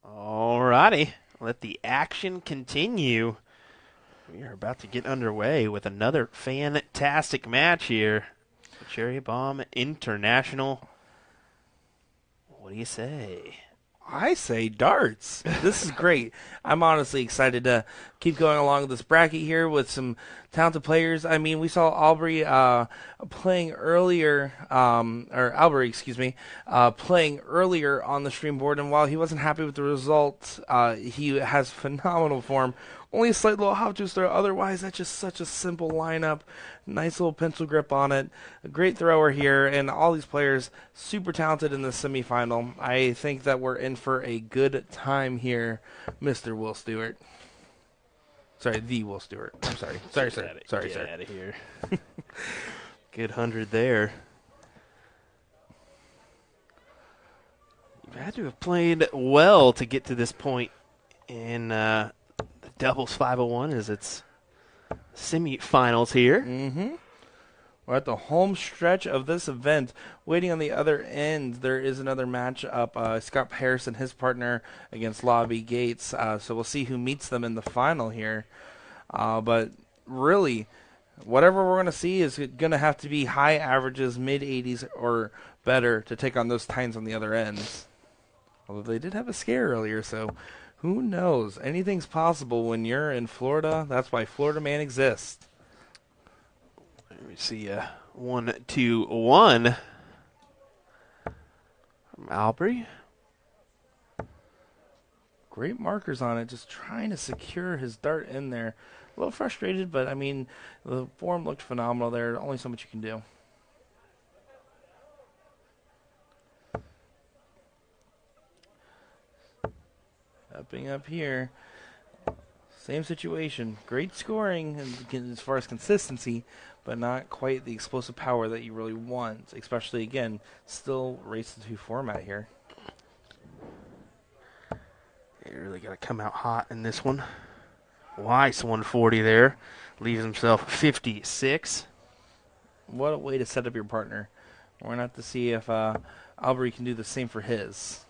Alrighty, let the action continue. We are about to get underway with another fantastic match here. Cherry Bomb International. What do you say? I say darts. This is great. I'm honestly excited to keep going along with this bracket here with some talented players. I mean, we saw Albury playing earlier, or Albury, excuse me, playing earlier on the stream board, and while he wasn't happy with the result, he has phenomenal form. Only a slight little hop juice there. Otherwise, that's just such a simple lineup. Nice little pencil grip on it. A great thrower here, and all these players super talented in the semifinal. I think that we're in for a good time here, Mr. Will Stewart. Sorry, the Will Stewart. I'm sorry. Sorry, sir. Sorry, sir. Get out of here. Good 100 there. You've had to have played well to get to this point in the doubles 501 as it's semifinals here. Mm-hmm. We're at the home stretch of this event. Waiting on the other end, there is another matchup. Scott Harris and his partner against Lobby Gates. So we'll see who meets them in the final here. But really, whatever we're going to see is going to have to be high averages, mid-80s or better to take on those Titans on the other ends. Although they did have a scare earlier, so who knows? Anything's possible when you're in Florida. That's why Florida Man exists. Let me see 1-2-1 from Albury. Great markers on it, just trying to secure his dart in there. A little frustrated, but I mean, the form looked phenomenal there. Only so much you can do. Upping up here. Same situation. Great scoring as far as consistency, but not quite the explosive power that you really want. Especially, again, still race to 2 format here. You really got to come out hot in this one. Weiss 140 there. Leaves himself 56. What a way to set up your partner. We're going to have to see if Albury can do the same for his.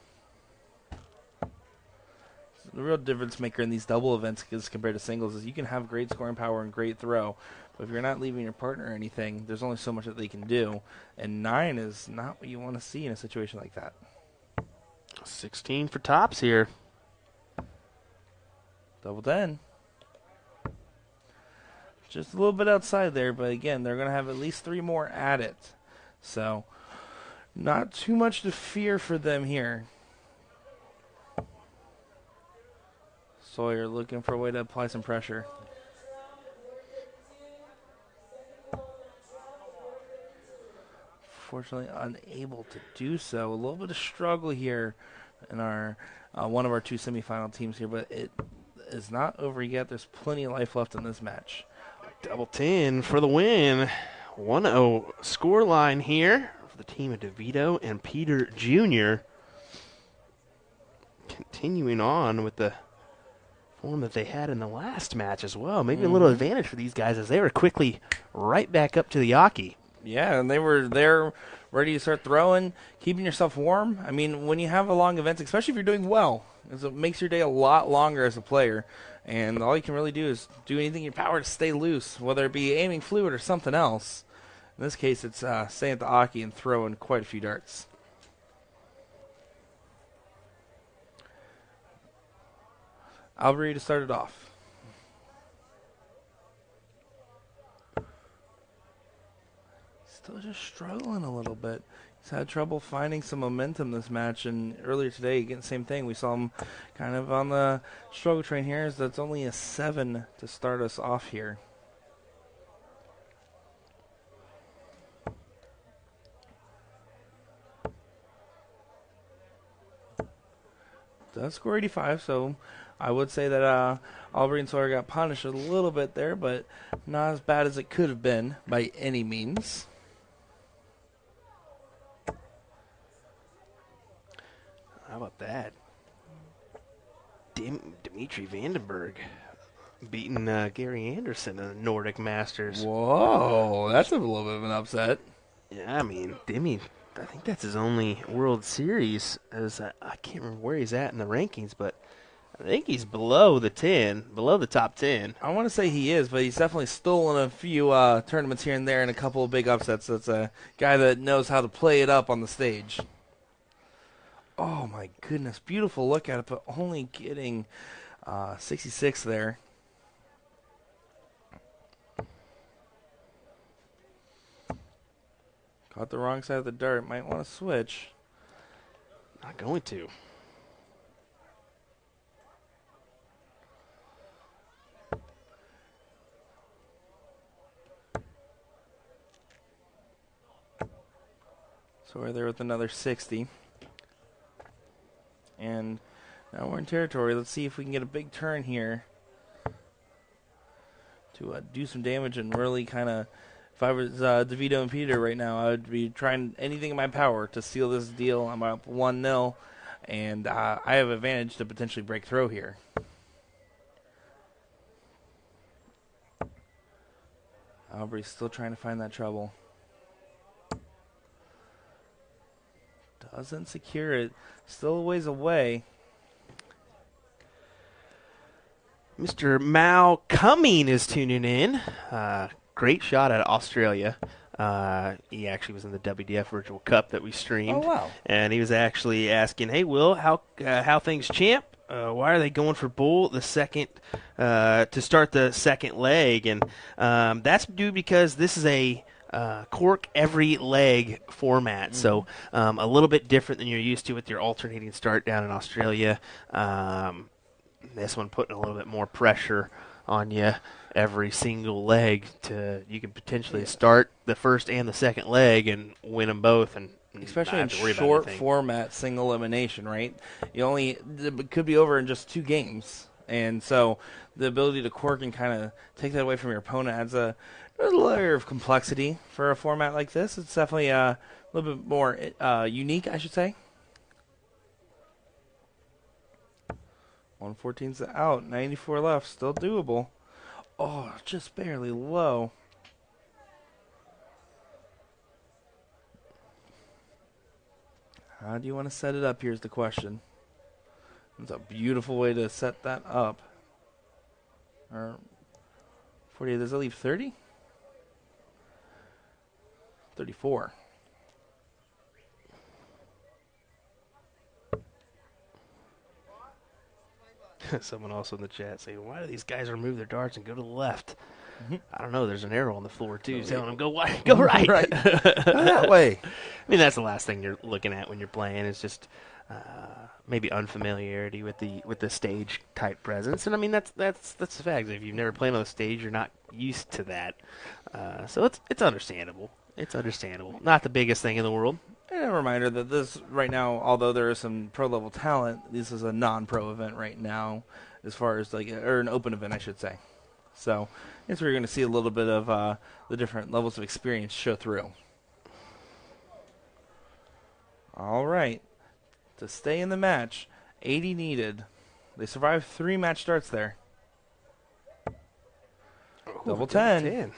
The real difference maker in these double events as compared to singles is you can have great scoring power and great throw, but if you're not leaving your partner or anything, there's only so much that they can do, and 9 is not what you want to see in a situation like that. 16 for tops here. Double 10. Just a little bit outside there, but again, they're going to have at least 3 more at it. So, not too much to fear for them here. Sawyer looking for a way to apply some pressure. Fortunately, unable to do so. A little bit of struggle here in our one of our 2 semifinal teams here, but it is not over yet. There's plenty of life left in this match. Double 10 for the win. 1-0 score line here for the team of DeVito and Peter Jr. Continuing on with the form that they had in the last match as well. Maybe a little advantage for these guys as they were quickly right back up to the Yaki. Yeah, and they were there ready to start throwing, keeping yourself warm. I mean, when you have a long event, especially if you're doing well, it makes your day a lot longer as a player. And all you can really do is do anything in your power to stay loose, whether it be aiming fluid or something else. In this case, it's staying at the Aki and throwing quite a few darts. Albury to start it off. Still just struggling a little bit. He's had trouble finding some momentum this match, and earlier today, again, same thing. We saw him kind of on the struggle train here. As that's only a 7 to start us off here. Does score 85, so I would say that Albury and Sawyer got punished a little bit there, but not as bad as it could have been by any means. How about that? Dimitri Vandenberg beating Gary Anderson in the Nordic Masters. Whoa, that's a little bit of an upset. Yeah, I mean, Dimmy I think that's his only World Series. As I can't remember where he's at in the rankings, but I think he's below the top 10. I want to say he is, but he's definitely stolen a few tournaments here and there and a couple of big upsets. That's a guy that knows how to play it up on the stage. Oh, my goodness. Beautiful look at it, but only getting 66 there. Caught the wrong side of the dart. Might want to switch. Not going to. So we're there with another 60. And now we're in territory. Let's see if we can get a big turn here to do some damage and really kind of, if I was DeVito and Peter right now, I would be trying anything in my power to seal this deal. I'm up 1-0, and I have advantage to potentially break throw here. Aubrey's still trying to find that trouble. Doesn't secure it. Still a ways away. Mr. Mao Cumming is tuning in. Great shot at Australia. He actually was in the WDF Virtual Cup that we streamed. Oh, wow. And he was actually asking, hey, Will, how things, champ? Why are they going for bull the second to start the second leg? And that's due because this is a cork every leg format, so a little bit different than you're used to with your alternating start down in Australia. This one putting a little bit more pressure on you every single leg. You can potentially start the first and the second leg and win them both, and especially in short format single elimination, right? It could be over in just 2 games, and so the ability to cork and kind of take that away from your opponent adds a layer of complexity for a format like this. It's definitely a little bit more unique, I should say. 114's out, 94 left, still doable. Oh, just barely low. How do you want to set it up? Here's the question. It's a beautiful way to set that up. 48, does that leave 30? 34. Someone also in the chat saying, why do these guys remove their darts and go to the left? I don't know. There's an arrow on the floor, too, telling them, go right. Go right. Right. Go that way. I mean, that's the last thing you're looking at when you're playing is just maybe unfamiliarity with the stage type presence. And, I mean, that's the fact. If you've never played on the stage, you're not used to that. So it's understandable. It's understandable. Not the biggest thing in the world. And a reminder that this, right now, although there is some pro-level talent, this is a non-pro event right now, as far as, or an open event, I should say. So, that's where you're going to see a little bit of the different levels of experience show through. All right. To stay in the match, 80 needed. They survived 3 match starts there. Double 10.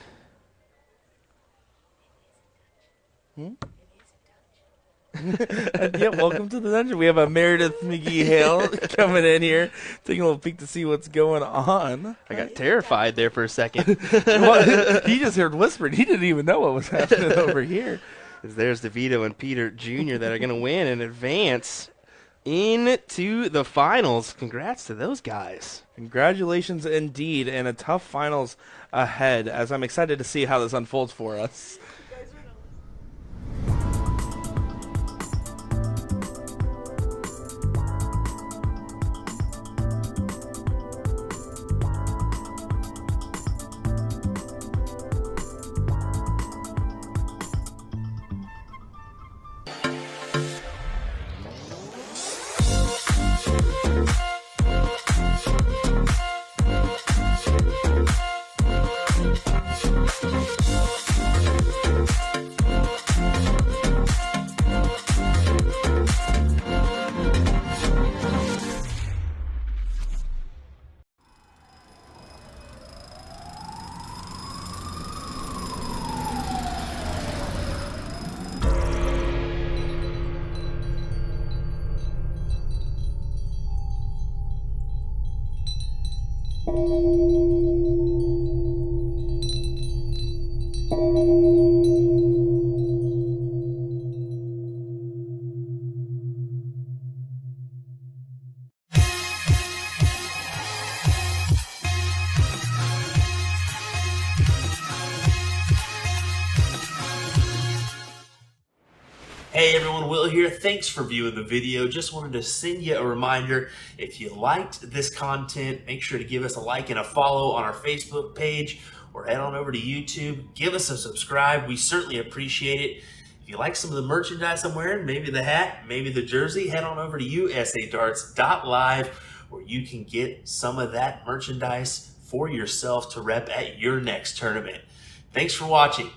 Yep, welcome to the dungeon. We have a Meredith McGee Hale coming in here, taking a little peek to see what's going on. I got terrified there for a second. Well, he just heard whispering. He didn't even know what was happening over here. There's DeVito and Peter Jr. that are going to win and advance into the finals. Congrats to those guys. Congratulations indeed, and a tough finals ahead, as I'm excited to see how this unfolds for us. Hey everyone, Will here. Thanks for viewing the video. Just wanted to send you a reminder, if you liked this content, make sure to give us a like and a follow on our Facebook page, or head on over to YouTube. Give us a subscribe. We certainly appreciate it. If you like some of the merchandise I'm wearing, maybe the hat, maybe the jersey, head on over to usadarts.live, where you can get some of that merchandise for yourself to rep at your next tournament. Thanks for watching.